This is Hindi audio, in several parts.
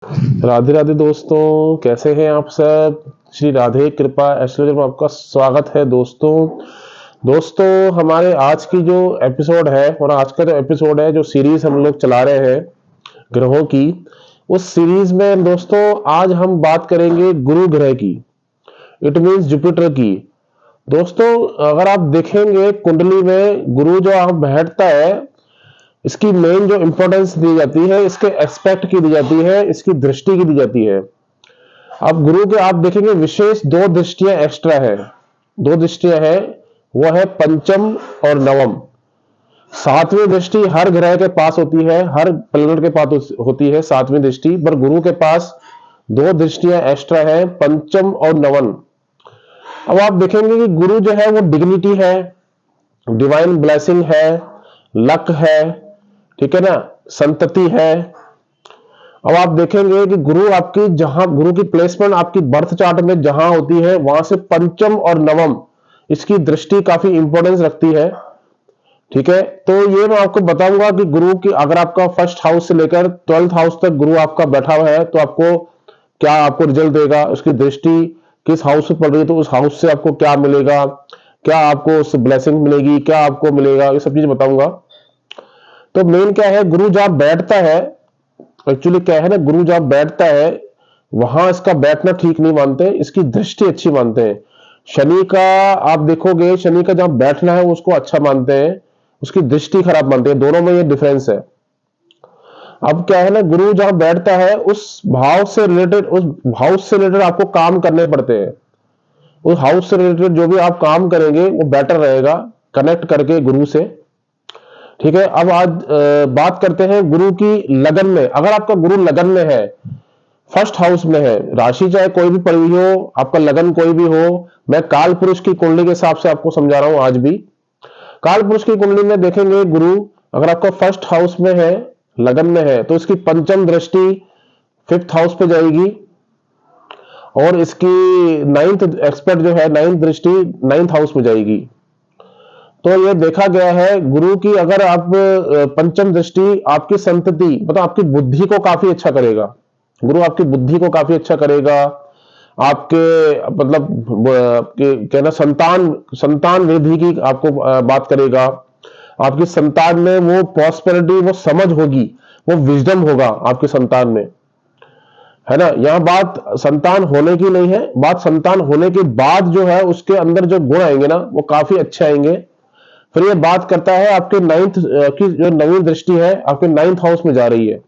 राधे राधे दोस्तों, कैसे हैं आप सब। श्री राधे कृपा एस्ट्रोलॉजर में आपका स्वागत है दोस्तों। हमारे आज की जो एपिसोड है और आज का जो एपिसोड है, जो सीरीज हम लोग चला रहे हैं ग्रहों की, उस सीरीज में दोस्तों आज हम बात करेंगे गुरु ग्रह की। इट मीन्स जुपिटर की। दोस्तों, अगर आप देखेंगे कुंडली में गुरु जो आप बैठता है, इसकी मेन जो इंपॉर्टेंस दी जाती है, इसके एस्पेक्ट की दी जाती है, इसकी दृष्टि की दी जाती है। अब गुरु के आप देखेंगे विशेष दो दृष्टियां एक्स्ट्रा है। दो दृष्टियां हैं, वो है पंचम और नवम। सातवीं दृष्टि हर ग्रह के पास होती है, हर प्लैनेट के पास होती है सातवीं दृष्टि, पर गुरु के पास दो दृष्टियां एक्स्ट्रा है, पंचम और नवन। अब आप देखेंगे कि गुरु जो है वो डिग्निटी है, डिवाइन ब्लेसिंग है, लक है, ठीक है ना, संतति है। अब आप देखेंगे कि गुरु आपकी जहां गुरु की प्लेसमेंट आपकी बर्थ चार्ट में जहां होती है, वहां से पंचम और नवम इसकी दृष्टि काफी इंपॉर्टेंस रखती है। ठीक है, तो ये मैं आपको बताऊंगा कि गुरु की अगर आपका फर्स्ट हाउस से लेकर 12th हाउस तक गुरु आपका बैठा हुआ है, तो आपको क्या आपको रिजल्ट देगा, उसकी दृष्टि किस हाउस से पड़ रही है, तो उस हाउस से आपको क्या मिलेगा, क्या आपको उस ब्लेसिंग मिलेगी, क्या आपको मिलेगा, ये सब चीज बताऊंगा। तो मेन क्या है, गुरु जहां बैठता है, एक्चुअली क्या है ना, गुरु जहां बैठता है वहां इसका बैठना ठीक नहीं मानते, इसकी दृष्टि अच्छी मानते हैं। शनि का आप देखोगे, शनि का जहां बैठना है उसको अच्छा मानते हैं, उसकी दृष्टि खराब मानते हैं। दोनों में ये डिफरेंस है। अब क्या है ना, गुरु जहां बैठता है उस भाव से रिलेटेड, उस हाउस से रिलेटेड आपको काम करने पड़ते हैं। उस हाउस से रिलेटेड जो भी आप काम करेंगे वो बेटर रहेगा कनेक्ट करके गुरु से। ठीक है, अब आज बात करते हैं गुरु की लगन में। अगर आपका गुरु लगन में है, फर्स्ट हाउस में है, राशि चाहे कोई भी पड़ी हो, आपका लगन कोई भी हो, मैं काल पुरुष की कुंडली के हिसाब से आपको समझा रहा हूं। आज भी काल पुरुष की कुंडली में देखेंगे गुरु अगर आपका फर्स्ट हाउस में है, लगन में है, तो इसकी पंचम दृष्टि 5th हाउस पे जाएगी और इसकी 9th एक्सपर्ट जो है 9th दृष्टि 9th हाउस में जाएगी। तो ये देखा गया है गुरु की अगर आप पंचम दृष्टि आपकी संतति मतलब आपकी बुद्धि को काफी अच्छा करेगा। गुरु आपकी बुद्धि को काफी अच्छा करेगा, आपके मतलब कहना संतान वृद्धि की आपको बात करेगा। आपकी संतान में वो प्रॉस्पेरिटी, वो समझ होगी, वो विजडम होगा आपके संतान में, है ना। यहाँ बात संतान होने की नहीं है, बात संतान होने के बाद जो है उसके अंदर जो गुण आएंगे ना, वो काफी अच्छे आएंगे। फिर ये बात करता है आपके 9th की जो नवी दृष्टि है आपके 9th हाउस में जा रही है।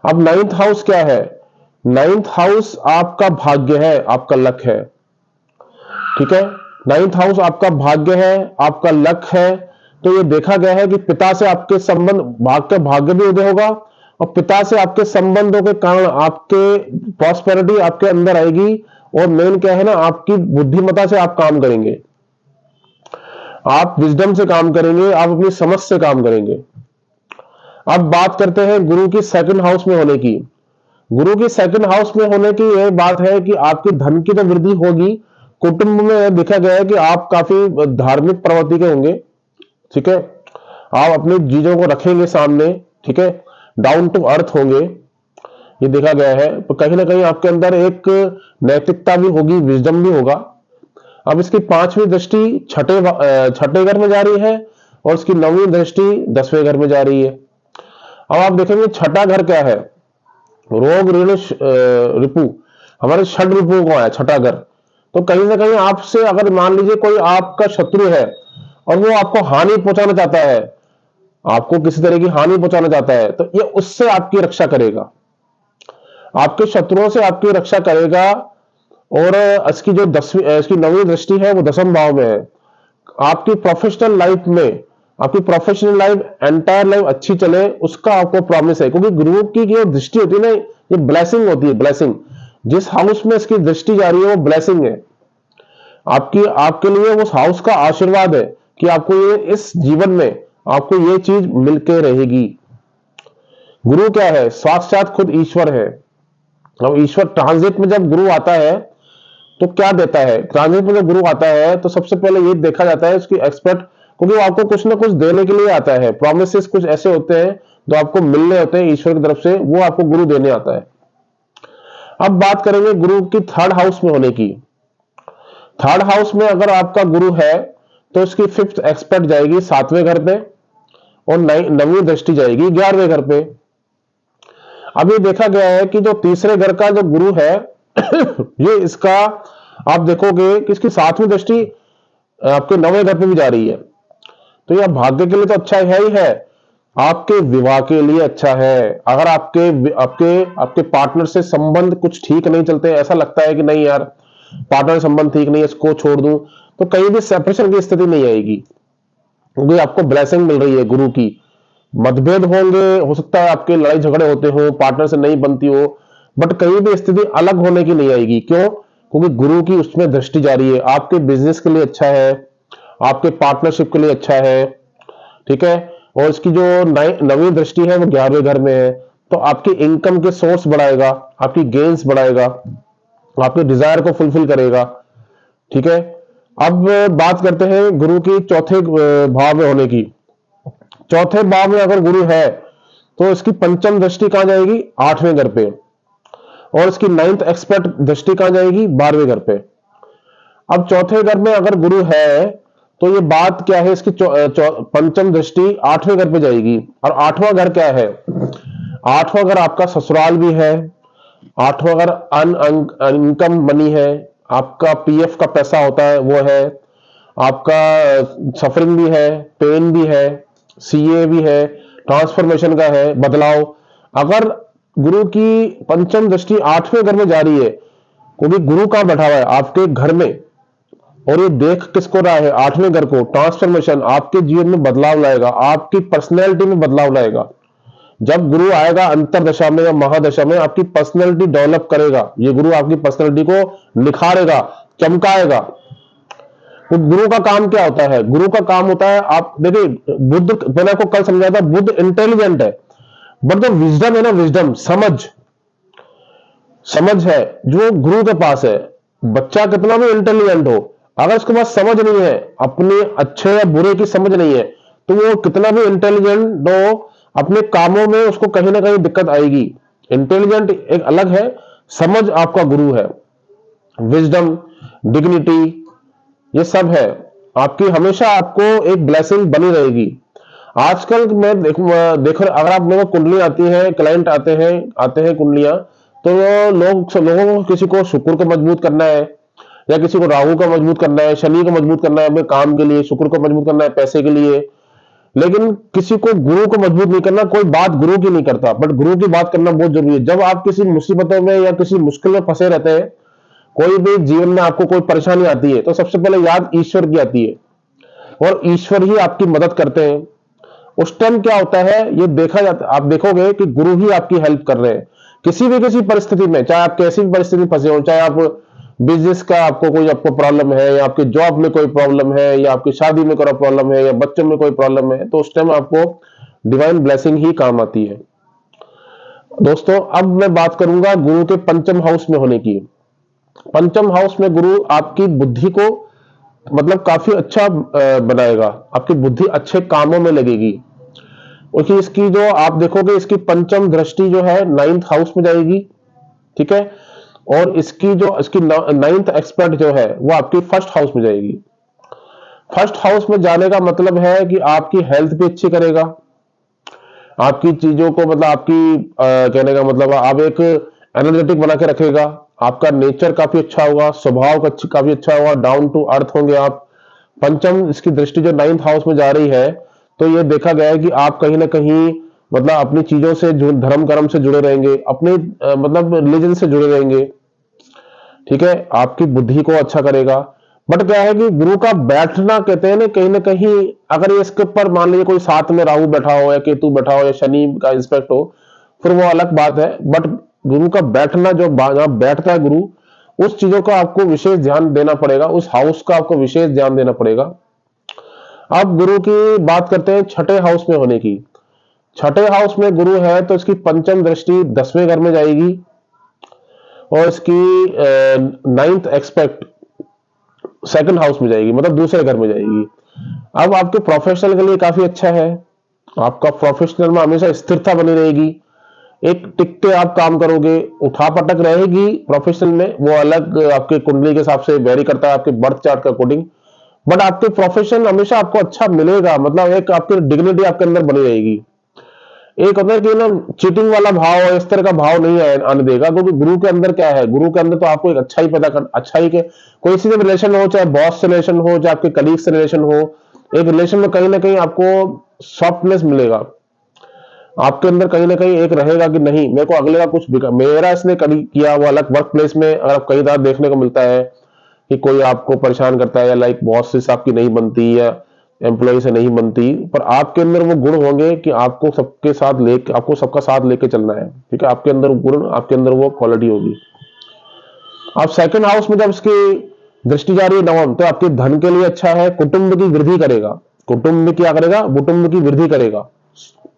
अब 9th हाउस क्या है, 9th हाउस आपका भाग्य है, आपका लक है। ठीक है, 9th हाउस आपका भाग्य है, आपका लक है। तो ये देखा गया है कि पिता से आपके संबंध, भाग्य भी उदय होगा और पिता से आपके संबंधों के कारण आपके प्रॉस्पेरिटी आपके अंदर आएगी। और मेन क्या है ना, आपकी बुद्धिमत्ता से आप काम करेंगे, आप विजडम से काम करेंगे, आप अपनी समझ से काम करेंगे। अब बात करते हैं गुरु की सेकंड हाउस में होने की। गुरु की सेकंड हाउस में होने की यह बात है कि आपकी धन की तो वृद्धि होगी। कुटुंब में देखा गया है कि आप काफी धार्मिक प्रवृत्ति के होंगे। ठीक है, आप अपनी चीजों को रखेंगे सामने, ठीक है, डाउन टू अर्थ होंगे, ये देखा गया है। तो कहीं ना कहीं आपके अंदर एक नैतिकता भी होगी, विजडम भी होगा। अब इसकी 5वीं दृष्टि छठे घर में जा रही है और इसकी 9वीं दृष्टि 10वें घर में जा रही है। अब आप देखेंगे छठा घर क्या है, रोग ऋण रिपु, हमारे षड रिपु को है छठा घर। तो कहीं ना कहीं आपसे अगर मान लीजिए कोई आपका शत्रु है और वो आपको हानि पहुंचाना चाहता है, आपको किसी तरह की हानि पहुंचाना चाहता है, तो ये उससे आपकी रक्षा करेगा, आपके शत्रुओं से आपकी रक्षा करेगा। और इसकी जो 10वीं इसकी 9वीं दृष्टि है वो 10वें भाव में है। आपकी प्रोफेशनल लाइफ में, आपकी प्रोफेशनल लाइफ एंटायर लाइफ अच्छी चले, उसका आपको प्रॉमिस है। क्योंकि गुरु की जो दृष्टि होती है ना, ये ब्लेसिंग होती है, ब्लेसिंग। जिस हाउस में इसकी दृष्टि जा रही है वो ब्लेसिंग है आपकी, आपके लिए उस हाउस का आशीर्वाद है कि आपको ये इस जीवन में आपको ये चीज मिलके रहेगी। गुरु क्या है, साक्षात खुद ईश्वर है। अब ईश्वर ट्रांजिट में जब गुरु आता है तो क्या देता है, ट्रांजिट में जब गुरु आता है तो सबसे पहले ये देखा जाता है उसकी एक्सपर्ट, क्योंकि वो आपको कुछ ना कुछ देने के लिए आता है। प्रोमिसेस कुछ ऐसे होते हैं जो आपको मिलने होते हैं ईश्वर की तरफ से, वो आपको गुरु देने आता है। अब बात करेंगे गुरु की थर्ड हाउस में होने की। थर्ड हाउस में अगर आपका गुरु है तो इसकी फिफ्थ एक्सपर्ट जाएगी 7वें घर पे और नवीं दृष्टि जाएगी 11वें घर पे। अब ये देखा गया है कि जो तीसरे घर का जो गुरु है ये इसका आप देखोगे कि इसकी 7वीं दृष्टि आपके 9वें घर पे भी जा रही है। तो यह भाग्य के लिए तो अच्छा है ही है, आपके विवाह के लिए अच्छा है। अगर आपके आपके आपके पार्टनर से संबंध कुछ ठीक नहीं चलते, ऐसा लगता है कि नहीं यार पार्टनर संबंध ठीक नहीं है, इसको छोड़ दूं, तो कहीं भी सेपरेशन की स्थिति नहीं आएगी, क्योंकि आपको ब्लेसिंग मिल रही है गुरु की। मतभेद होंगे, हो सकता है आपके लड़ाई झगड़े होते हो, पार्टनर से नहीं बनती हो, बट कहीं भी स्थिति अलग होने की नहीं आएगी। क्यों? क्योंकि गुरु की उसमें दृष्टि जा रही है। आपके बिजनेस के लिए अच्छा है, आपके पार्टनरशिप के लिए अच्छा है, ठीक है। और इसकी जो नवीं दृष्टि है वो 11वें घर में है, तो आपकी इनकम के सोर्स बढ़ाएगा, आपकी गेन्स बढ़ाएगा, आपके डिजायर को फुलफिल करेगा, ठीक है। अब बात करते हैं गुरु की चौथे भाव में होने की। चौथे भाव में अगर गुरु है तो इसकी पंचम दृष्टि कहां जाएगी? 8वें घर पे। और इसकी 9th एक्सपर्ट दृष्टि कहां जाएगी? 12वें घर पे। अब चौथे घर में अगर गुरु है तो ये बात क्या है, इसकी पंचम दृष्टि 8वें घर पे जाएगी। और 8वां घर क्या है? 8वां घर आपका ससुराल भी है, 8वां घर इनकम मनी है, आपका पीएफ का पैसा होता है वो है, आपका सफरिंग भी है, पेन भी है, सीए भी है, ट्रांसफॉर्मेशन का है, बदलाव। अगर गुरु की पंचम दृष्टि 8वें घर में जा रही है, क्योंकि गुरु कहां बैठा हुआ है? आपके घर में, और ये देख किसको रहा है? 8वें घर को। ट्रांसफॉर्मेशन, आपके जीवन में बदलाव लाएगा, आपकी पर्सनैलिटी में बदलाव लाएगा। जब गुरु आएगा अंतरदशा में या महादशा में, आपकी पर्सनैलिटी डेवलप करेगा। ये गुरु आपकी पर्सनैलिटी को निखारेगा, चमकाएगा। तो गुरु का काम क्या होता है? गुरु का काम होता है, आप देखिए बुद्ध, मैंने आपको कल समझाया था, बुद्ध इंटेलिजेंट है, बट जो विजडम है ना, विजडम समझ है जो गुरु के पास है। बच्चा कितना भी इंटेलिजेंट हो, अगर उसके पास समझ नहीं है, अपने अच्छे या बुरे की समझ नहीं है, तो वो कितना भी इंटेलिजेंट हो, अपने कामों में उसको कहीं ना कहीं दिक्कत आएगी। इंटेलिजेंट एक अलग है, समझ आपका गुरु है। विजडम, डिग्निटी, ये सब है आपकी, हमेशा आपको एक ब्लेसिंग बनी रहेगी। आजकल मैं देखो अगर आप लोगों को कुंडली आती है, क्लाइंट आते हैं कुंडलियां, तो लोगों को किसी को शुक्र को मजबूत करना है, या किसी को राहु का मजबूत करना है, शनि को मजबूत करना है अपने काम के लिए, शुक्र को मजबूत करना है पैसे के लिए, लेकिन किसी को गुरु को मजबूत नहीं करना। कोई बात गुरु की नहीं करता, बट गुरु की बात करना बहुत जरूरी है। जब आप किसी मुसीबतों में या किसी मुश्किल में फंसे रहते हैं, कोई भी जीवन में आपको कोई परेशानी आती है, तो सबसे पहले याद ईश्वर की आती है, और ईश्वर ही आपकी मदद करते हैं। उस टाइम क्या होता है ये देखा जाता, आप देखोगे कि गुरु ही आपकी हेल्प कर रहे हैं किसी परिस्थिति में, चाहे आप कैसी भी परिस्थिति में फंसे हो, चाहे आप बिजनेस का आपको प्रॉब्लम है, या आपकी जॉब में कोई प्रॉब्लम है, या आपकी शादी में कोई प्रॉब्लम है, या बच्चों में कोई प्रॉब्लम है, तो उस टाइम आपको डिवाइन ब्लेसिंग ही काम आती है। दोस्तों अब मैं बात करूंगा गुरु के पंचम हाउस में होने की। पंचम हाउस में गुरु आपकी बुद्धि को मतलब काफी अच्छा बनाएगा, आपकी बुद्धि अच्छे कामों में लगेगी। क्योंकि इसकी जो आप देखोगे, इसकी पंचम दृष्टि जो है 9th हाउस में जाएगी, ठीक है। और इसकी 9th एक्सपर्ट जो है वो आपकी फर्स्ट हाउस में जाएगी। फर्स्ट हाउस में जाने का मतलब है कि आपकी हेल्थ भी अच्छी करेगा, आपकी चीजों को मतलब आपकी कहने का मतलब आप एक एनर्जेटिक बना के रखेगा, आपका नेचर काफी अच्छा होगा, स्वभाव काफी अच्छा होगा, डाउन टू अर्थ होंगे आप। पंचम इसकी दृष्टि जो 9th हाउस में जा रही है, तो ये देखा गया है कि आप कहीं ना कहीं मतलब अपनी चीजों से धर्म कर्म से जुड़े रहेंगे, अपने मतलब रिलीजन से जुड़े रहेंगे, ठीक है। आपकी बुद्धि को अच्छा करेगा। बट क्या है कि गुरु का बैठना, कहते हैं ना, कहीं ना कहीं अगर ये इसके ऊपर मान लीजिए कोई साथ में राहु बैठा हो, या केतु बैठा हो, या शनि का इंस्पेक्ट हो, फिर वो अलग बात है। बट गुरु का बैठना, जो बैठता है गुरु, उस चीजों का आपको विशेष ध्यान देना पड़ेगा, उस हाउस का आपको विशेष ध्यान देना पड़ेगा। अब गुरु की बात करते हैं छठे हाउस में होने की। छठे हाउस में गुरु है तो इसकी पंचम दृष्टि 10वें घर में जाएगी, और इसकी 9th एक्सपेक्ट सेकंड हाउस में जाएगी, मतलब दूसरे घर में जाएगी। अब आपके प्रोफेशनल के लिए काफी अच्छा है, आपका प्रोफेशनल में हमेशा स्थिरता बनी रहेगी, एक टिक के आप काम करोगे, उठा पटक रहेगी प्रोफेशनल में, वो अलग आपके कुंडली के हिसाब से वेरी करता है आपके बर्थ चार्ट के अकॉर्डिंग, बट आपके प्रोफेशन हमेशा आपको अच्छा मिलेगा, मतलब एक आपकी डिग्निटी आपके अंदर बनी रहेगी। एक होता है कि ना चीटिंग वाला भाव, इस तरह का भाव नहीं आने देगा, क्योंकि गुरु के अंदर क्या है, गुरु के अंदर तो आपको एक अच्छाई पैदा कर, अच्छाई के कोई सी भी रिलेशन हो, चाहे बॉस से रिलेशन हो, चाहे आपके कलीग से रिलेशन हो, एक रिलेशन में कहीं ना कहीं आपको सॉफ्टनेस मिलेगा, आपके अंदर कहीं ना कहीं एक रहेगा कि नहीं मेरे को अगले का कुछ मेरा इसने किया, वो अलग वर्क प्लेस में अगर कई बार देखने को मिलता है कि कोई आपको परेशान करता है, या लाइक बॉस से आपकी नहीं बनती, या एम्प्लॉय से नहीं बनती, पर आपके अंदर वो गुण होंगे कि आपको सबके साथ लेके, आपको सबका साथ लेके चलना है, ठीक है, आपके अंदर गुण, आपके अंदर वो क्वालिटी होगी। आप सेकंड हाउस में जब इसकी दृष्टि जा रही है नवम, तो आपके धन के लिए अच्छा है, कुटुंब की वृद्धि करेगा, कुटुंब क्या करेगा, कुटुंब की वृद्धि करेगा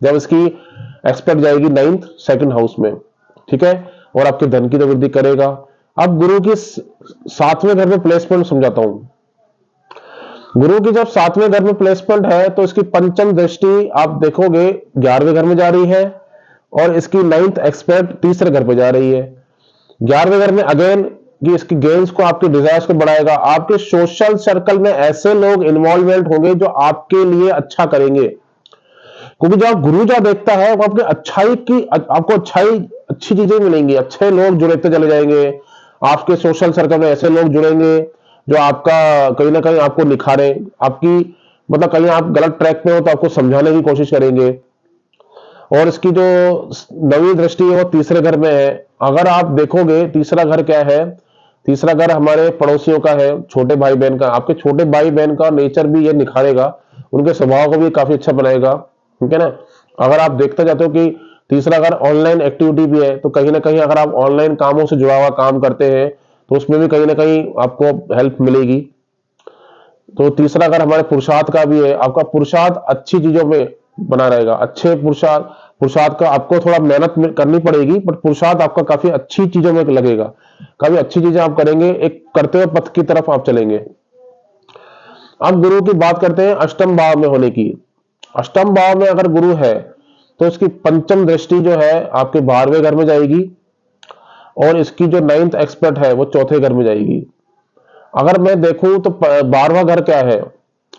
जब इसकी एक्सपेक्ट जाएगी नाइन्थ सेकंड हाउस में, ठीक है, और आपके धन की तो वृद्धि करेगा। अब गुरु की सातवें घर में प्लेसमेंट समझाता हूं। गुरु की जब सातवें घर में प्लेसमेंट है तो इसकी पंचम दृष्टि आप देखोगे 11वें घर में जा रही है, और इसकी नाइन्थ एक्सपेक्ट तीसरे घर पे जा रही है। 11वें घर में अगेन कि इसकी गेन्स को, आपके डिजायर्स को बढ़ाएगा, आपके सोशल सर्कल में ऐसे लोग इन्वॉल्वमेंट होंगे जो आपके लिए अच्छा करेंगे, क्योंकि जब गुरु जो देखता है वो आपके अच्छाई की, आपको अच्छी चीजें मिलेंगी, अच्छे लोग जुड़ते चले जाएंगे, आपके सोशल सर्कल में ऐसे लोग जुड़ेंगे जो आपका कहीं ना कहीं आपको निखारे, आपकी मतलब कहीं आप गलत ट्रैक पे हो तो आपको समझाने की कोशिश करेंगे। और इसकी जो नवी दृष्टि है वो तीसरे घर में है। अगर आप देखोगे तीसरा घर क्या है, तीसरा घर हमारे पड़ोसियों का है, छोटे भाई बहन का, आपके छोटे भाई बहन का नेचर भी ये निखारेगा, उनके स्वभाव को भी काफी अच्छा बनाएगा, ठीक है ना। अगर आप देखते जाते हो कि तीसरा अगर ऑनलाइन एक्टिविटी भी है, तो कहीं ना कहीं अगर आप ऑनलाइन कामों से जुड़ा हुआ काम करते हैं तो उसमें भी कहीं ना कहीं आपको हेल्प मिलेगी। तो तीसरा अगर हमारे पुरुषार्थ का भी है, आपका पुरुषार्थ अच्छी चीजों में बना रहेगा, अच्छे पुरुषार्थ का आपको थोड़ा मेहनत करनी पड़ेगी, बट पुरुषार्थ आपका काफी अच्छी चीजों में लगेगा, काफी अच्छी चीजें आप करेंगे, एक करते हुए पथ की तरफ आप चलेंगे। अब गुरु की बात करते हैं अष्टम भाव में होने की। अष्टम भाव में अगर गुरु है तो इसकी पंचम दृष्टि जो है आपके 12वें घर में जाएगी, और इसकी जो नाइन्थ एक्सपर्ट है वो चौथे घर में जाएगी। अगर मैं देखूं तो 12वां घर क्या है,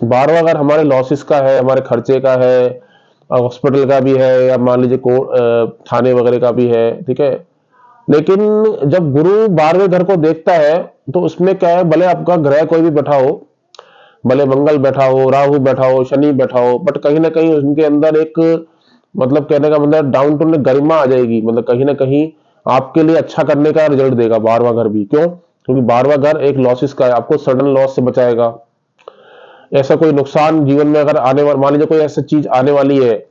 12वां घर हमारे लॉसेस का है, हमारे खर्चे का है, हॉस्पिटल का भी है, या मान लीजिए थाने वगैरह का भी है, ठीक है। लेकिन जब गुरु 12वें घर को देखता है तो उसमें क्या है, भले आपका ग्रह कोई भी बैठा हो, भले मंगल बैठा हो, राहु बैठा हो, शनि बैठा हो, बट कहीं ना कहीं उनके अंदर एक मतलब कहने का मतलब डाउन टू गरिमा आ जाएगी, मतलब कहीं ना कहीं आपके लिए अच्छा करने का रिजल्ट देगा 12वां घर भी। क्यों? क्योंकि 12वां घर एक लॉसेस का है, आपको सडन लॉस से बचाएगा। ऐसा कोई नुकसान जीवन में अगर आने वाला, मान लीजिए कोई ऐसी चीज आने वाली है,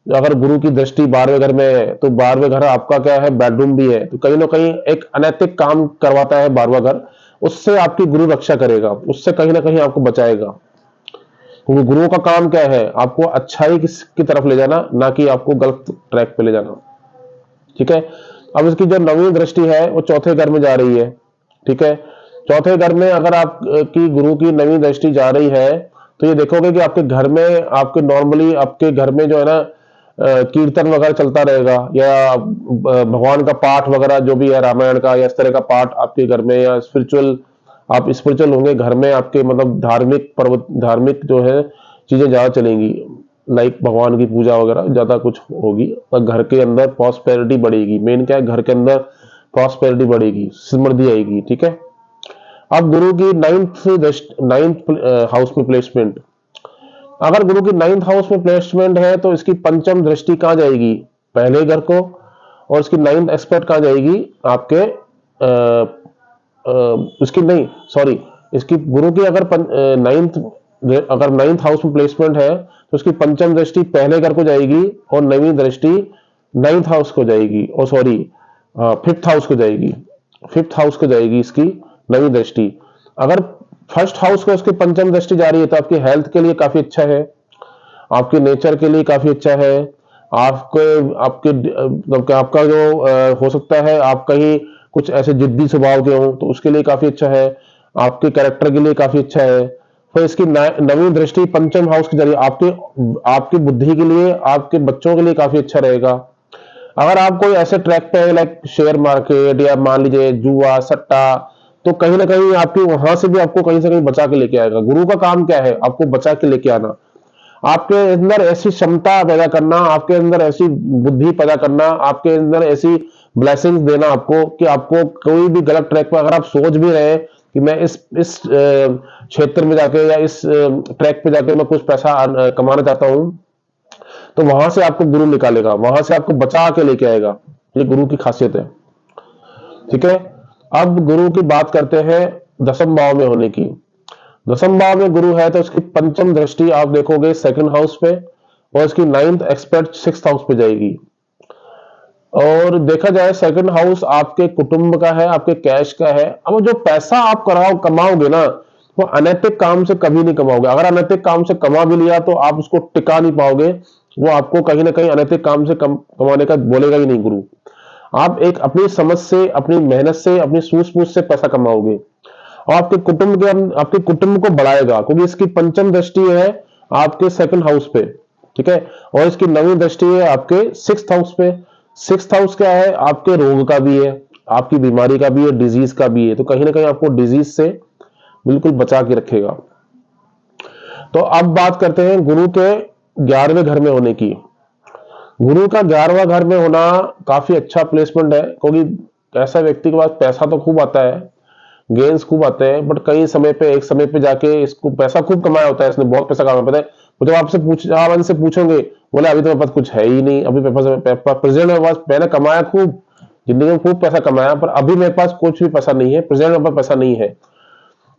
अगर गुरु की दृष्टि 12वें घर में है तो 12वें घर आपका क्या है, बेडरूम भी है, तो कहीं ना कहीं एक अनैतिक काम करवाता है 12वां घर, उससे आपकी गुरु रक्षा करेगा, उससे कहीं ना कहीं आपको बचाएगा। क्योंकि गुरुओं का काम क्या है, आपको अच्छाई की तरफ ले जाना, ना कि आपको गलत ट्रैक पे ले जाना, ठीक है। अब इसकी जो नवीं दृष्टि है वो चौथे घर में जा रही है, ठीक है। चौथे घर में अगर आप की गुरु की नवीं दृष्टि जा रही है तो ये देखोगे कि आपके घर में, आपके नॉर्मली आपके घर में जो है ना कीर्तन वगैरह चलता रहेगा, या भगवान का पाठ वगैरह जो भी है, रामायण का या इस तरह का पाठ आपके घर में, या स्पिरिचुअल, आप स्पिरिचुअल होंगे घर में, आपके मतलब धार्मिक जो है चीजें ज्यादा चलेंगी, लाइक भगवान की पूजा वगैरह ज्यादा कुछ होगी, और घर के अंदर प्रॉस्पेरिटी बढ़ेगी। मेन क्या है, घर के अंदर प्रॉस्पेरिटी बढ़ेगी, समृद्धि आएगी, ठीक है। अब गुरु की नाइन्थ हाउस में प्लेसमेंट, अगर गुरु की नाइन्थ हाउस में प्लेसमेंट है तो इसकी पंचम दृष्टि कहां जाएगी, पहले घर को, और इसकी नाइन्थ एक्सपर्ट कहां जाएगी, आपके इसकी नहीं सॉरी इसकी गुरु की अगर नाइन्थ हाउस में प्लेसमेंट है तो उसकी पंचम दृष्टि पहले घर को जाएगी, और नवीं दृष्टि नाइन्थ हाउस को जाएगी, और सॉरी फिफ्थ हाउस को जाएगी, फिफ्थ हाउस को जाएगी इसकी नवीं दृष्टि। अगर फर्स्ट हाउस को उसकी पंचम दृष्टि जा रही है तो आपकी हेल्थ के लिए काफी अच्छा है, आपके नेचर के लिए काफी अच्छा है, आपका जो हो सकता है आप कहीं कुछ ऐसे जिद्दी स्वभाव के हो तो उसके लिए काफी अच्छा है, आपके कैरेक्टर के लिए काफी अच्छा है। तो इसकी नवीं दृष्टि पंचम हाउस के जरिए आपकी बुद्धि के लिए, आपके बच्चों के लिए काफी अच्छा रहेगा। अगर आप कोई ऐसे ट्रैक पे है लाइक शेयर मार्केट या मान लीजिए जुआ सट्टा, तो कहीं ना कहीं आपकी वहां से भी आपको कहीं से कहीं बचा के लेके आएगा। गुरु का काम क्या है? आपको बचा के लेके आना, आपके अंदर ऐसी क्षमता पैदा करना, आपके अंदर ऐसी बुद्धि पैदा करना, आपके अंदर ऐसी ब्लेसिंग्स देना आपको कि आपको कोई भी गलत ट्रैक पर अगर आप सोच भी रहे हैं कि मैं इस क्षेत्र में जाके या इस ट्रैक पे जाके मैं कुछ पैसा कमाना चाहता हूं, तो वहां से आपको गुरु निकालेगा, वहां से आपको बचा के लेके आएगा। ये गुरु की खासियत है। ठीक है, अब गुरु की बात करते हैं दसम भाव में होने की। दसम भाव में गुरु है तो उसकी पंचम दृष्टि आप देखोगे सेकंड हाउस पे, और इसकी नाइन्थ एक्सपर्ट सिक्स्थ हाउस पे जाएगी। और देखा जाए सेकंड हाउस आपके कुटुंब का है, आपके कैश का है। अब जो पैसा आप कमाओगे ना, वो अनैतिक काम से कभी नहीं कमाओगे। अगर अनैतिक काम से कमा भी लिया तो आप उसको टिका नहीं पाओगे, वो आपको कहीं ना कहीं अनैतिक काम से कमाने का बोलेगा ही नहीं गुरु। आप एक अपनी समझ से, अपनी मेहनत से, अपनी सूझबूझ से पैसा कमाओगे, और आपके कुटुंब को बढ़ाएगा, क्योंकि इसकी पंचम दृष्टि है आपके सेकंड हाउस पे। ठीक है, और इसकी नवीं दृष्टि है आपके सिक्स्थ हाउस पे। सिक्स्थ हाउस क्या है? आपके रोग का भी है, आपकी बीमारी का भी है, डिजीज का भी है, तो कहीं ना कहीं आपको डिजीज से बिल्कुल बचा के रखेगा। तो अब बात करते हैं गुरु के 11वें घर में होने की। गुरु का 11वां घर में होना काफी अच्छा प्लेसमेंट है, क्योंकि ऐसा व्यक्ति के पास पैसा तो खूब आता है, गेन्स खूब आते हैं, बट कई समय पे एक समय पे जाके इसको पैसा खूब कमाया होता है, इसने बहुत पैसा कमाया पता है। वो जब आप इनसे पूछोगे, बोले अभी तो मेरे पास कुछ है ही नहीं, अभी मेरे पास प्रेजेंट मेरे पास, मैंने कमाया खूब, जिंदगी में खूब पैसा कमाया, पर अभी मेरे पास कुछ भी पैसा नहीं है, प्रेजेंट मेरे पास पैसा नहीं है।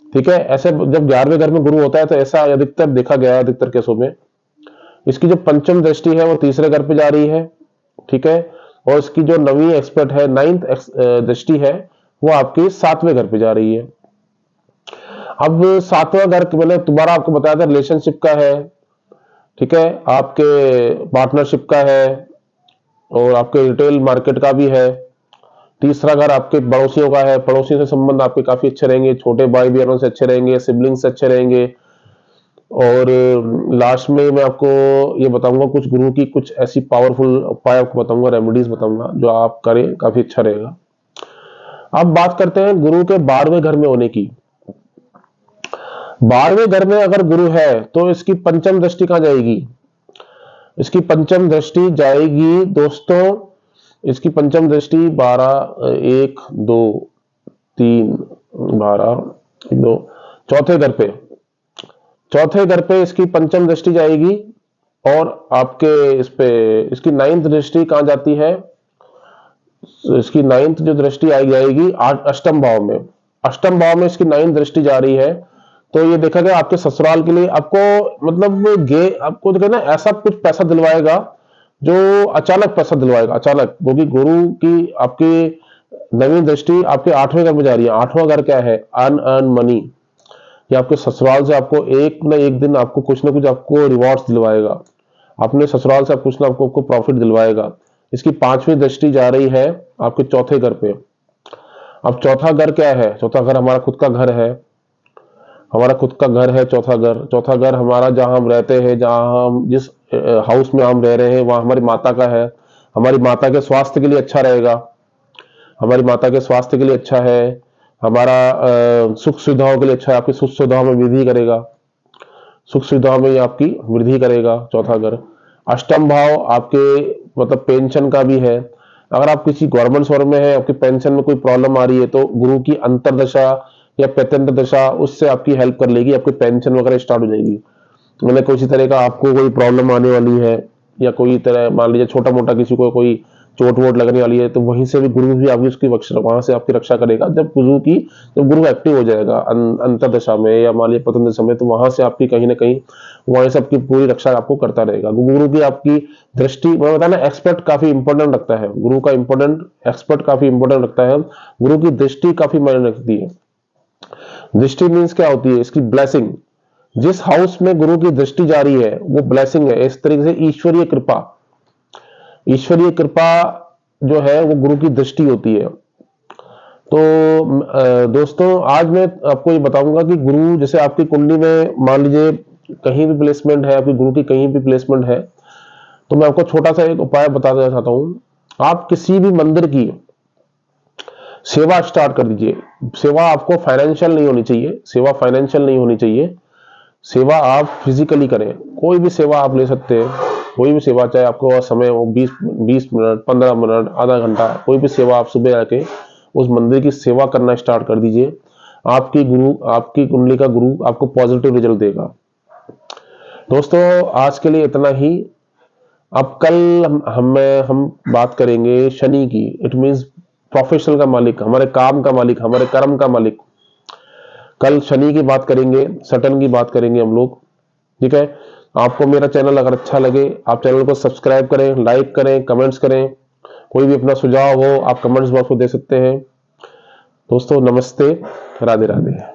ठीक है, ऐसे जब 11वें घर में गुरु होता है तो ऐसा अधिकतर देखा गया है, अधिकतर केसों में। इसकी जो पंचम दृष्टि है वो तीसरे घर पे जा रही है। ठीक है, और इसकी जो नवीं एक्सपर्ट है, नाइन्थ दृष्टि है, वो आपकी 7वें घर पे जा रही है। अब 7वां घर मैंने दोबारा आपको बताया था रिलेशनशिप का है। ठीक है, आपके पार्टनरशिप का है, और आपके रिटेल मार्केट का भी है। तीसरा घर आपके पड़ोसियों का है, पड़ोसियों से संबंध आपके काफी अच्छे रहेंगे, छोटे भाई बहनों से अच्छे रहेंगे, सिबलिंग से अच्छे रहेंगे। और लास्ट में मैं आपको ये बताऊंगा कुछ गुरु की कुछ ऐसी पावरफुल उपाय आपको बताऊंगा, रेमेडीज बताऊंगा, जो आप करें काफी अच्छा रहेगा। अब बात करते हैं गुरु के 12वें घर में होने की। 12वें घर में अगर गुरु है तो इसकी पंचम दृष्टि कहां जाएगी? इसकी पंचम दृष्टि जाएगी दोस्तों, इसकी पंचम दृष्टि 12, 1, 2, 3, 12, 2, चौथे घर पे, चौथे घर पे इसकी पंचम दृष्टि जाएगी। और आपके इस पे इसकी नाइन्थ दृष्टि कहां जाती है? इसकी नाइन्थ जो दृष्टि आई जाएगी अष्टम भाव में। अष्टम भाव में इसकी नाइन्थ दृष्टि जा रही है, तो ये देखा गया आपके ससुराल के लिए आपको मतलब आपको जो है ना ऐसा कुछ पैसा दिलवाएगा जो अचानक पैसा दिलवाएगा, अचानक, क्योंकि गुरु की आपकी नवीं दृष्टि आपके 8वें घर में जा रही है। 8वां घर क्या है? अन मनी। ये आपके ससुराल से आपको एक ना एक दिन आपको कुछ ना कुछ आपको रिवॉर्ड्स दिलवाएगा, अपने ससुराल से कुछ ना आपको प्रॉफिट दिलवाएगा। इसकी 5वीं दृष्टि जा रही है आपके चौथे घर पे। अब चौथा घर क्या है? चौथा घर हमारा खुद का घर है, हमारा खुद का घर है चौथा घर। चौथा घर हमारा जहां हम रहते हैं, जहां हम जिस हाउस में हम रह रहे हैं वहां हमारी माता का है। हमारी माता के स्वास्थ्य के लिए अच्छा रहेगा, हमारी माता के स्वास्थ्य के लिए अच्छा है, हमारा सुख सुविधाओं के लिए अच्छा है, आपकी सुख सुविधाओं में वृद्धि करेगा, सुख सुविधाओं में आपकी वृद्धि करेगा चौथा घर। अष्टम भाव आपके मतलब पेंशन का भी है। अगर आप किसी गवर्नमेंट सर्व में है, आपकी पेंशन में कोई प्रॉब्लम आ रही है, तो गुरु की अंतरदशा या प्रत्यंत दशा उससे आपकी हेल्प कर लेगी, आपकी पेंशन वगैरह स्टार्ट हो जाएगी। मैंने किसी तरह का आपको कोई प्रॉब्लम आने वाली है, या कोई तरह मान लीजिए छोटा मोटा किसी को कोई चोट वोट लगने वाली है, तो वहीं से भी गुरु भी आपकी उसकी वहां से आपकी रक्षा करेगा। जब गुरु एक्टिव हो जाएगा अंतरदशा में या मान लीजिए पतन दशा में, तो वहां से आपकी कहीं ना कहीं वहीं से आपकी पूरी रक्षा आपको करता रहेगा। गुरु की आपकी दृष्टि, मैं बता ना, एक्सपर्ट काफी इंपॉर्टेंट रखता है गुरु का, एक्सपर्ट काफी इंपॉर्टेंट रखता है। गुरु की दृष्टि काफी मायने रखती है। दृष्टि मीन्स क्या होती है? इसकी ब्लेसिंग। जिस हाउस में गुरु की दृष्टि जारी है वो ब्लेसिंग है, इस तरीके से ईश्वरीय कृपा, ईश्वरीय कृपा जो है वो गुरु की दृष्टि होती है। तो दोस्तों आज मैं आपको ये बताऊंगा कि गुरु जैसे आपकी कुंडली में मान लीजिए कहीं भी प्लेसमेंट है, आपकी गुरु की कहीं भी प्लेसमेंट है, तो मैं आपको छोटा सा एक उपाय बताना चाहता हूं। आप किसी भी मंदिर की सेवा स्टार्ट कर दीजिए। सेवा आपको फाइनेंशियल नहीं होनी चाहिए, सेवा फाइनेंशियल नहीं होनी चाहिए, सेवा आप फिजिकली करें। कोई भी सेवा आप ले सकते हैं, कोई भी सेवा, चाहे आपको समय हो 20 मिनट, 15 मिनट, आधा घंटा, कोई भी सेवा आप सुबह आके उस मंदिर की सेवा करना स्टार्ट कर दीजिए। आपकी कुंडली का गुरु आपको पॉजिटिव रिजल्ट देगा। दोस्तों आज के लिए इतना ही। अब कल हम बात करेंगे शनि की। इट मीन्स प्रोफेशनल का मालिक, हमारे काम का मालिक, हमारे कर्म का मालिक। कल शनि की बात करेंगे, सटन की बात करेंगे हम लोग। ठीक है, आपको मेरा चैनल अगर अच्छा लगे, आप चैनल को सब्सक्राइब करें, लाइक करें, कमेंट्स करें। कोई भी अपना सुझाव हो आप कमेंट्स बॉक्स में दे सकते हैं। दोस्तों नमस्ते, राधे राधे।